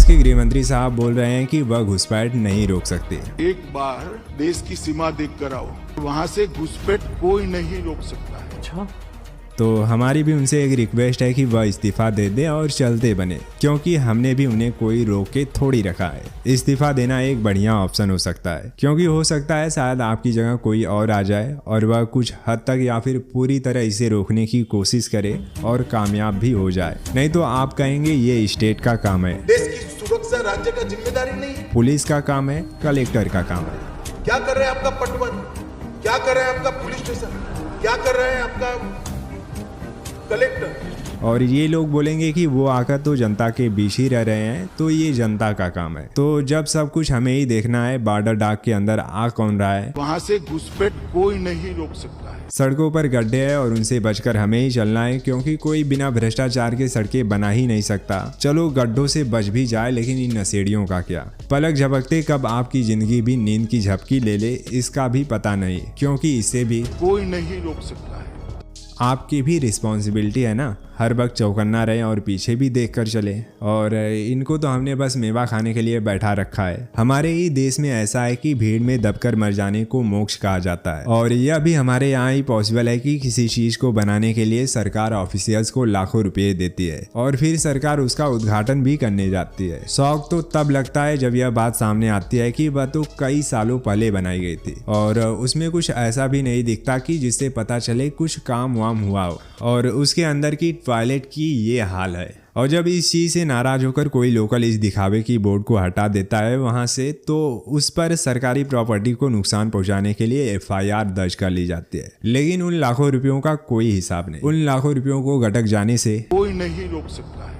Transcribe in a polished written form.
के गृह मंत्री साहब बोल रहे हैं कि वह घुसपैठ नहीं रोक सकते। एक बार देश की सीमा देख कर आओ, वहाँ से घुसपैठ कोई नहीं रोक सकता है। अच्छा, तो हमारी भी उनसे एक रिक्वेस्ट है कि वह इस्तीफा दे दे और चलते बने, क्योंकि हमने भी उन्हें कोई रोक के थोड़ी रखा है। इस्तीफा देना एक बढ़िया ऑप्शन हो सकता है, क्योंकि हो सकता है शायद आपकी जगह कोई और आ जाए और वह कुछ हद तक या फिर पूरी तरह इसे रोकने की कोशिश करे और कामयाब भी हो जाए। नहीं तो आप कहेंगे ये स्टेट का काम है, देश की सुरक्षा राज्य का जिम्मेदारी नहीं है, पुलिस का काम है, कलेक्टर का काम है। क्या कर रहे हैं आपका पटवन, क्या कर रहे हैं आपका पुलिस स्टेशन, क्या कर रहे हैं आपका कलेक्टर। और ये लोग बोलेंगे कि वो आकर तो जनता के बीच ही रह रहे हैं, तो ये जनता का काम है। तो जब सब कुछ हमें ही देखना है, बॉर्डर डाक के अंदर आ कौन रहा है, वहाँ से घुसपैठ कोई नहीं रोक सकता है। सड़कों पर गड्ढे हैं और उनसे बचकर हमें ही चलना है, क्योंकि कोई बिना भ्रष्टाचार के सड़कें बना ही नहीं सकता। चलो गड्ढों से बच भी जाए, लेकिन इन नशेड़ियों का क्या? पलक झपकते कब आपकी जिंदगी भी नींद की झपकी ले ले, इसका भी पता नहीं, क्योंकि इससे भी कोई नहीं रोक सकता है। आपकी भी रिस्पॉन्सिबिलिटी है ना, हर वक्त चौकन्ना रहें और पीछे भी देख कर चले। और इनको तो हमने बस मेवा खाने के लिए बैठा रखा है। हमारे ही देश में ऐसा है कि भीड़ में दबकर मर जाने को मोक्ष कहा जाता है, और यह भी हमारे यहाँ ही पॉसिबल है कि किसी चीज को बनाने के लिए सरकार ऑफिशियल्स को लाखों रुपए देती है और फिर सरकार उसका उद्घाटन भी करने जाती है। शौक तो तब लगता है जब यह बात सामने आती है कि वह तो कई सालों पहले बनाई गई थी और उसमें कुछ ऐसा भी नहीं दिखता कि जिससे पता चले कुछ काम वाम हुआ हो, और उसके अंदर की टॉयलेट की ये हाल है। और जब इस चीज़ से नाराज होकर कोई लोकल इस दिखावे की बोर्ड को हटा देता है वहाँ से, तो उस पर सरकारी प्रॉपर्टी को नुकसान पहुँचाने के लिए FIR दर्ज कर ली जाती है। लेकिन उन लाखों रुपयों का कोई हिसाब नहीं। उन लाखों रुपयों को गटक जाने से कोई नहीं रोक सकता है।